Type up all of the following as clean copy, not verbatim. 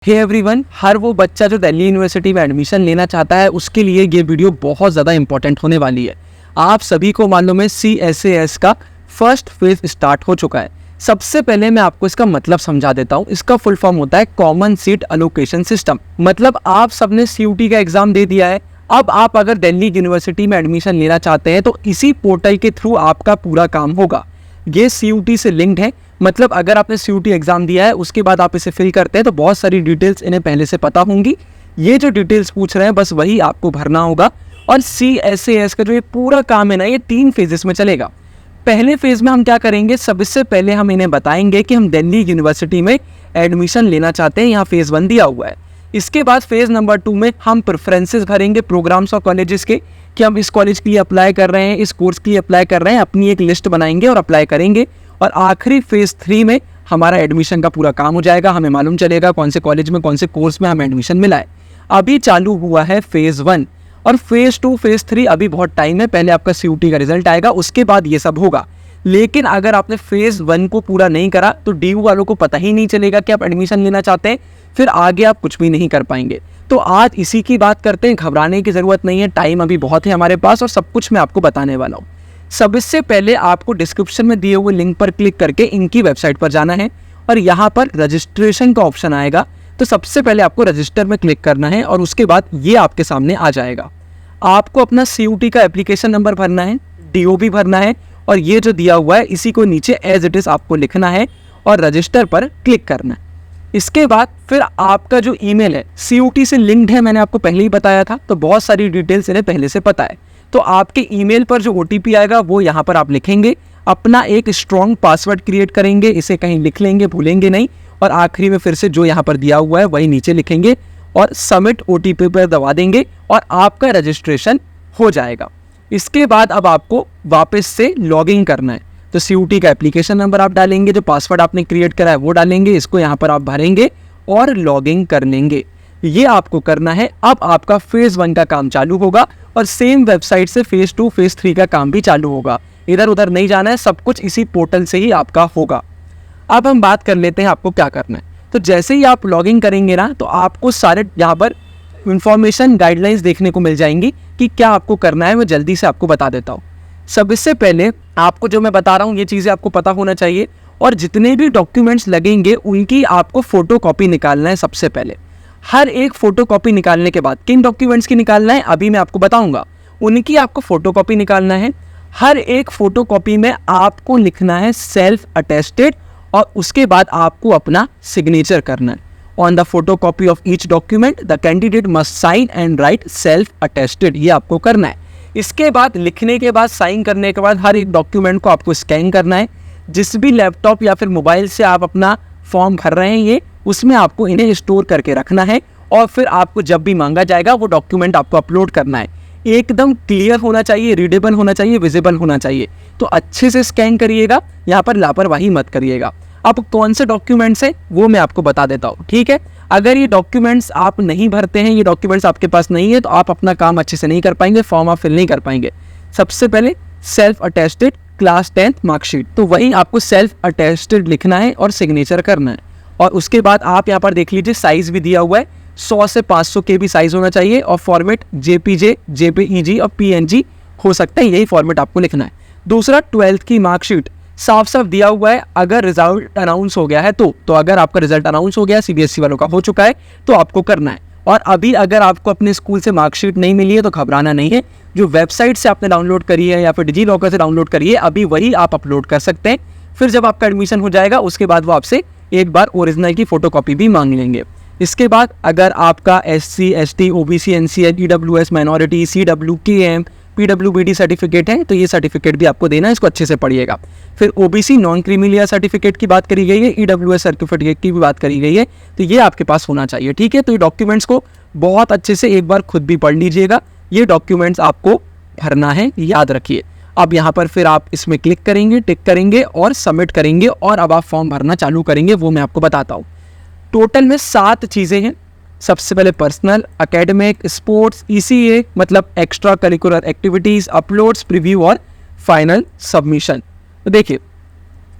Hey everyone, हर वो बच्चा जो दिल्ली यूनिवर्सिटी में एडमिशन लेना चाहता है उसके लिए ये वीडियो बहुत ज़्यादा इंपॉर्टेंट होने वाली है। आप सभी को मालूम है CSAS का फर्स्ट फेज स्टार्ट हो चुका है। सबसे पहले मैं आपको इसका मतलब समझा देता हूँ। इसका फुल फॉर्म होता है कॉमन सीट एलोकेशन सिस्टम। मतलब आप सबने CUT का एग्जाम दे दिया है। अब आप अगर दिल्ली यूनिवर्सिटी में एडमिशन लेना चाहते हैं तो इसी पोर्टल के थ्रू आपका पूरा काम होगा। ये CUT से लिंक्ड है। मतलब अगर आपने CUT एग्जाम दिया है उसके बाद आप इसे फिल करते हैं तो बहुत सारी डिटेल्स इन्हें पहले से पता होंगी। ये जो डिटेल्स पूछ रहे हैं बस वही आपको भरना होगा। और CSAS का जो ये पूरा काम है ना, ये 3 फेजेस में चलेगा। पहले फेज में हम क्या करेंगे, सबसे पहले हम इन्हें बताएंगे कि हम दिल्ली यूनिवर्सिटी में एडमिशन लेना चाहते हैं। यहाँ फेज 1 दिया हुआ है। इसके बाद फेज नंबर 2 में हम प्रेफरेंसेस भरेंगे प्रोग्राम्स और कॉलेजेस के, कि हम इस कॉलेज के लिए अप्लाई कर रहे हैं, इस कोर्स के लिए अप्लाई कर रहे हैं। अपनी एक लिस्ट बनाएंगे और अप्लाई करेंगे। और आखिरी फेज 3 में हमारा एडमिशन का पूरा काम हो जाएगा। हमें मालूम चलेगा कौन से कॉलेज में, कौन से कोर्स में हमें एडमिशन मिला है। अभी चालू हुआ है फेज 1 और फेज 2 फेज 3 अभी बहुत टाइम है। पहले आपका CUT का रिजल्ट आएगा, उसके बाद ये सब होगा। लेकिन अगर आपने फेज 1 को पूरा नहीं करा तो DU वालों को पता ही नहीं चलेगा कि आप एडमिशन लेना चाहते हैं। फिर आगे आप कुछ भी नहीं कर पाएंगे। तो आज इसी की बात करते हैं। घबराने की ज़रूरत नहीं है, टाइम अभी बहुत है हमारे पास और सब कुछ मैं आपको बताने वाला हूँ। सबसे पहले आपको डिस्क्रिप्शन में दिए हुए लिंक पर क्लिक करके इनकी वेबसाइट पर जाना है और यहाँ पर रजिस्ट्रेशन का ऑप्शन आएगा। तो सबसे पहले आपको रजिस्टर में क्लिक करना है और उसके बाद ये आपके सामने आ जाएगा। आपको अपना CUT का एप्लीकेशन नंबर भरना है, DO भी भरना है और ये जो दिया हुआ है इसी को नीचे एज इट इज़ आपको लिखना है और रजिस्टर पर क्लिक करना है। इसके बाद फिर आपका जो ईमेल है CUT से लिंक्ड है, मैंने आपको पहले ही बताया था। तो बहुत सारी डिटेल्स इन्हें पहले से पता है। तो आपके ईमेल पर जो OTP आएगा वो यहाँ पर आप लिखेंगे। अपना एक स्ट्रॉन्ग पासवर्ड क्रिएट करेंगे, इसे कहीं लिख लेंगे, भूलेंगे नहीं। और आखिरी में फिर से जो यहाँ पर दिया हुआ है वही नीचे लिखेंगे और सबमिट OTP पर दबा देंगे और आपका रजिस्ट्रेशन हो जाएगा। इसके बाद अब आपको वापस से लॉगिन करना है। तो CUT का एप्लीकेशन नंबर आप डालेंगे, जो पासवर्ड आपने क्रिएट करा है वो डालेंगे, इसको यहाँ पर आप भरेंगे और लॉगिन कर लेंगे। ये आपको करना है। अब आपका फेज 1 का काम चालू होगा और सेम वेबसाइट से फेज 2 फेज 3 का काम भी चालू होगा। इधर उधर नहीं जाना है, सब कुछ इसी पोर्टल से ही आपका होगा। अब हम बात कर लेते हैं आपको क्या करना है। तो जैसे ही आप लॉगिन करेंगे ना, तो आपको सारे यहाँ पर इंफॉर्मेशन गाइडलाइंस देखने को मिल जाएंगी कि क्या आपको करना है। मैं जल्दी से आपको बता देता हूँ। सबसे पहले आपको जो मैं बता रहा हूँ ये चीज़ें आपको पता होना चाहिए। और जितने भी डॉक्यूमेंट्स लगेंगे उनकी आपको फ़ोटो कॉपी निकालना है। सबसे पहले हर एक फ़ोटो कॉपी निकालने के बाद किन डॉक्यूमेंट्स की निकालना है अभी मैं आपको बताऊंगा। उनकी आपको फ़ोटो कॉपी निकालना है। हर एक फ़ोटो कॉपी में आपको लिखना है सेल्फ अटेस्टेड और उसके बाद आपको अपना सिग्नेचर करना है। On the photocopy of each document the candidate must sign and write self attested. ये आपको करना है। इसके बाद लिखने के बाद, साइन करने के बाद हर एक डॉक्यूमेंट को आपको स्कैन करना है। जिस भी लैपटॉप या फिर मोबाइल से आप अपना फॉर्म भर रहे हैं ये, उसमें आपको इन्हें स्टोर करके रखना है। और फिर आपको जब भी मांगा जाएगा वो डॉक्यूमेंट आपको अपलोड करना है। एकदम क्लियर होना चाहिए, रीडेबल होना चाहिए, विजिबल होना चाहिए। तो अच्छे से स्कैन करिएगा, यहाँ पर लापरवाही मत करिएगा। अब कौन से डॉक्यूमेंट्स हैं वो मैं आपको बता देता हूँ, ठीक है। अगर ये डॉक्यूमेंट्स आप नहीं भरते हैं, ये डॉक्यूमेंट्स आपके पास नहीं है, तो आप अपना काम अच्छे से नहीं कर पाएंगे, फॉर्म आप फिल नहीं कर पाएंगे। सबसे पहले self attested class 10th marksheet, तो वही आपको सेल्फ अटेस्टेड लिखना है और सिग्नेचर करना है। और उसके बाद आप यहाँ पर देख लीजिए साइज़ भी दिया हुआ है, 100 से 500 KB साइज़ होना चाहिए और फॉर्मेट JPG, JPEG और PNG हो सकता है, यही फॉर्मेट आपको लिखना है। दूसरा 12th की मार्कशीट साफ साफ दिया हुआ है। अगर रिजल्ट अनाउंस हो गया है तो अगर आपका रिजल्ट अनाउंस हो गया, CBSE वालों का हो चुका है, तो आपको करना है। और अभी अगर आपको अपने स्कूल से मार्कशीट नहीं मिली है तो घबराना नहीं है। जो वेबसाइट से आपने डाउनलोड करी है या फिर डिजीलॉकर से डाउनलोड करी है, अभी वही आप अपलोड कर सकते हैं। फिर जब आपका एडमिशन हो जाएगा उसके बाद वो आपसे एक बार ओरिजिनल की फ़ोटोकॉपी भी मांग लेंगे। इसके बाद अगर आपका SC, ST, OBC, NCL, EWS, minority, CW, KM, PWBD certificate है तो ये सर्टिफिकेट भी आपको देना है। इसको अच्छे से पढ़िएगा। फिर OBC नॉन क्रीमी सर्टिफिकेट की बात करी गई है, EWS सर्टिफिकेट की भी बात करी गई है, तो ये आपके पास होना चाहिए, ठीक है। तो ये डॉक्यूमेंट्स को बहुत अच्छे से एक बार खुद भी पढ़ लीजिएगा। ये डॉक्यूमेंट्स आपको भरना है, याद रखिए। अब यहाँ पर फिर आप इसमें क्लिक करेंगे, टिक करेंगे और सबमिट करेंगे और अब आप फॉर्म भरना चालू करेंगे, वो मैं आपको बताता हूँ। टोटल में 7 चीज़ें हैं। सबसे पहले पर्सनल, एकेडमिक, स्पोर्ट्स, ECA मतलब extra curricular activities, uploads, preview और फाइनल सबमिशन। तो देखिए,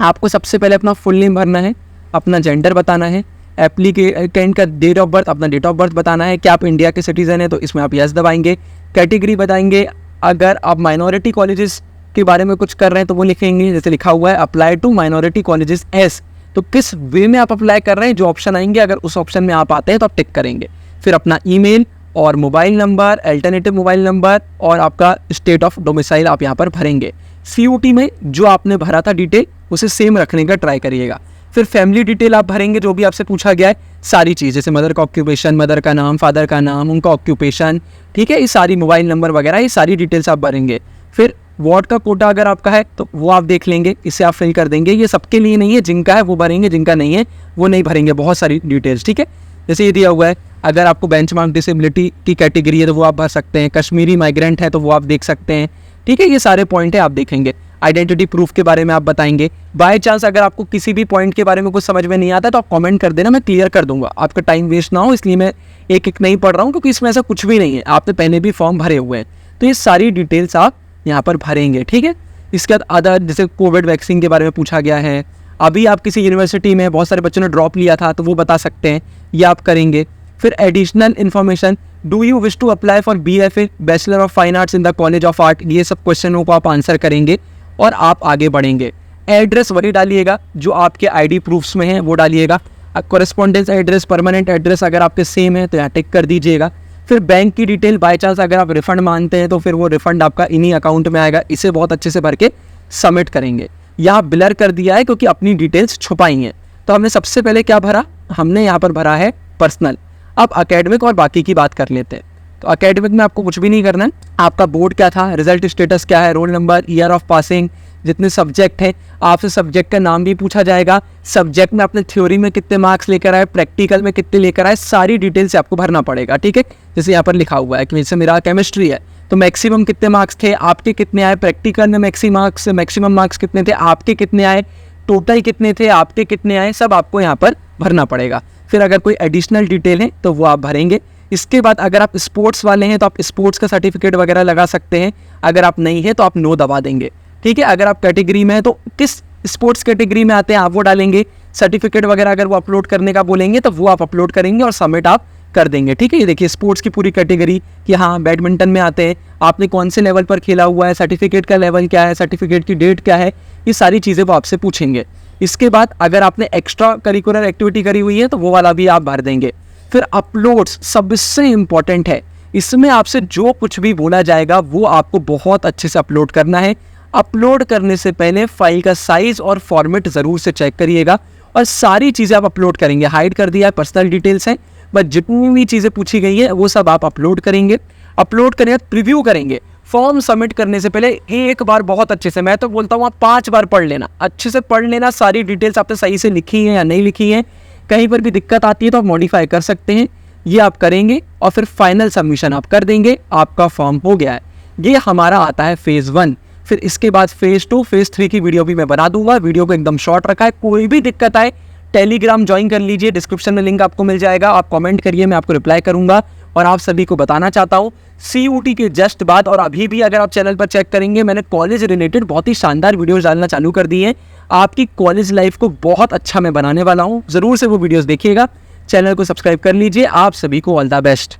आपको सबसे पहले अपना फुल नेम भरना है, अपना जेंडर बताना है, एप्लीकेंट का डेट ऑफ बर्थ, अपना डेट ऑफ बर्थ बताना है। क्या आप इंडिया के सिटीजन हैं तो इसमें आप यस दबाएंगे। कैटेगरी बताएंगे, अगर आप माइनॉरिटी कॉलेजेस के बारे में कुछ कर रहे हैं तो वो लिखेंगे, जैसे लिखा हुआ है apply to minority colleges yes, तो किस वे में आप अप्लाई कर रहे हैं, जो ऑप्शन आएंगे अगर उस ऑप्शन में आप आते हैं तो आप टिक करेंगे। फिर अपना ईमेल और mobile number, alternative mobile number और आपका स्टेट ऑफ डोमिसाइल आप यहाँ पर भरेंगे। COT में जो आपने भरा था डिटेल उसे सेम रखने का ट्राई करिएगा। फिर फैमिली डिटेल आप भरेंगे, जो भी आपसे पूछा गया है सारी चीज़, जैसे मदर का ऑक्यूपेशन, मदर का नाम, फादर का नाम, उनका ऑक्यूपेशन, ठीक है, ये सारी मोबाइल नंबर वगैरह ये सारी डिटेल्स आप भरेंगे। फिर वार्ड का कोटा अगर आपका है तो वो आप देख लेंगे, इसे आप फिल कर देंगे। ये सबके लिए नहीं है, जिनका है वो भरेंगे, जिनका नहीं है वो नहीं भरेंगे। बहुत सारी डिटेल्स, ठीक है। जैसे ये दिया हुआ है, अगर आपको बेंचमार्क डिसेबिलिटी की कैटेगरी है तो वो आप भर सकते हैं। कश्मीरी माइग्रेंट है तो वो आप देख सकते हैं, ठीक है। ये सारे पॉइंट है आप देखेंगे। आइडेंटिटी प्रूफ के बारे में आप बताएंगे। बाय चांस अगर आपको किसी भी पॉइंट के बारे में कुछ समझ में नहीं आता तो आप कमेंट कर देना, मैं क्लियर कर दूंगा। आपका टाइम वेस्ट ना हो इसलिए मैं एक एक नहीं पढ़ रहा हूँ, क्योंकि इसमें ऐसा कुछ भी नहीं है, आपने पहले भी फॉर्म भरे हुए हैं। तो ये सारी डिटेल्स आप यहाँ पर भरेंगे, ठीक है। इसके बाद अदर, जैसे कोविड वैक्सीन के बारे में पूछा गया है, अभी आप किसी यूनिवर्सिटी में बहुत सारे बच्चों ने ड्रॉप लिया था तो वो बता सकते हैं, ये आप करेंगे। फिर additional information, do you wish to apply for BFA bachelor of fine arts in the college of art, ये सब क्वेश्चनों को आप आंसर करेंगे और आप आगे बढ़ेंगे। एड्रेस वही डालिएगा जो आपके ID प्रूफ्स में है, वो डालिएगा। कॉरेस्पॉन्डेंस एड्रेस, परमानेंट एड्रेस अगर आपके सेम है तो यहाँ टिक कर दीजिएगा। फिर बैंक की डिटेल, बाय चांस अगर आप रिफंड मांगते हैं तो फिर वो रिफंड आपका इन्हीं अकाउंट में आएगा, इसे बहुत अच्छे से भर के सबमिट करेंगे। यहाँ ब्लर कर दिया है क्योंकि अपनी डिटेल्स छुपाई हैं। तो हमने सबसे पहले क्या भरा, हमने यहाँ पर भरा है पर्सनल। अब अकेडमिक और बाकी की बात कर लेते हैं। तो अकेडमिक में आपको कुछ भी नहीं करना है, आपका बोर्ड क्या था, रिजल्ट स्टेटस क्या है, roll number, year of passing, जितने सब्जेक्ट हैं आपसे सब्जेक्ट का नाम भी पूछा जाएगा। सब्जेक्ट में आपने थ्योरी में कितने मार्क्स लेकर आए, प्रैक्टिकल में कितने लेकर आए, सारी डिटेल से आपको भरना पड़ेगा, ठीक है। जैसे यहाँ पर लिखा हुआ है कि जैसे मेरा केमिस्ट्री है तो मैक्सिमम कितने मार्क्स थे, आपके कितने आए, प्रैक्टिकल में मैक्सिमम मार्क्स कितने थे, आपके कितने आए, टोटल कितने थे, आपके कितने आए, सब आपको यहाँ पर भरना पड़ेगा। फिर अगर कोई एडिशनल डिटेल है तो वो आप भरेंगे। इसके बाद अगर आप स्पोर्ट्स वाले हैं तो आप स्पोर्ट्स का सर्टिफिकेट वगैरह लगा सकते हैं, अगर आप नहीं है तो आप नो दबा देंगे, ठीक है। अगर आप कैटेगरी में है तो किस स्पोर्ट्स कैटेगरी में आते हैं आप वो डालेंगे। सर्टिफिकेट वगैरह अगर वो अपलोड करने का बोलेंगे तो वो आप अपलोड करेंगे और सबमिट आप कर देंगे, ठीक है। ये देखिए स्पोर्ट्स की पूरी कैटेगरी कि हाँ बैडमिंटन में आते हैं, आपने कौन से लेवल पर खेला हुआ है, सर्टिफिकेट का लेवल क्या है, सर्टिफिकेट की डेट क्या है, ये सारी चीज़ें वो आपसे पूछेंगे। इसके बाद अगर आपने एक्स्ट्रा करिकुलर एक्टिविटी करी हुई है तो वो वाला भी आप भर देंगे। फिर अपलोड्स सबसे इम्पॉर्टेंट है, इसमें आपसे जो कुछ भी बोला जाएगा वो आपको बहुत अच्छे से अपलोड करना है। अपलोड करने से पहले फाइल का साइज और फॉर्मेट ज़रूर से चेक करिएगा और सारी चीज़ें आप अपलोड करेंगे। हाइड कर दिया है, पर्सनल डिटेल्स हैं, बट जितनी भी चीज़ें पूछी गई है वो सब आप अपलोड करेंगे। अपलोड करने बाद प्रीव्यू करेंगे। फॉर्म सबमिट करने से पहले एक बार बहुत अच्छे से, मैं तो बोलता हूँ आप 5 बार पढ़ लेना, अच्छे से पढ़ लेना, सारी डिटेल्स आपने सही से लिखी है या नहीं लिखी है, कहीं पर भी दिक्कत आती है तो आप मॉडिफाई कर सकते हैं। ये आप करेंगे और फिर फाइनल सबमिशन आप कर देंगे, आपका फॉर्म हो गया है। ये हमारा आता है फेज़ 1। फिर इसके बाद फेज़ 2, फेज़ 3 की वीडियो भी मैं बना दूंगा। वीडियो को एकदम शॉर्ट रखा है, कोई भी दिक्कत आए टेलीग्राम ज्वाइन कर लीजिए, डिस्क्रिप्शन में लिंक आपको मिल जाएगा, आप कमेंट करिए, मैं आपको रिप्लाई करूंगा। और आप सभी को बताना चाहता हूँ COT के जस्ट बाद और अभी भी अगर आप चैनल पर चेक करेंगे मैंने कॉलेज रिलेटेड बहुत ही शानदार वीडियोस डालना चालू कर दी हैं। आपकी कॉलेज लाइफ को बहुत अच्छा मैं बनाने वाला हूँ, ज़रूर से वो वीडियोस देखिएगा। चैनल को सब्सक्राइब कर लीजिए। आप सभी को ऑल द बेस्ट।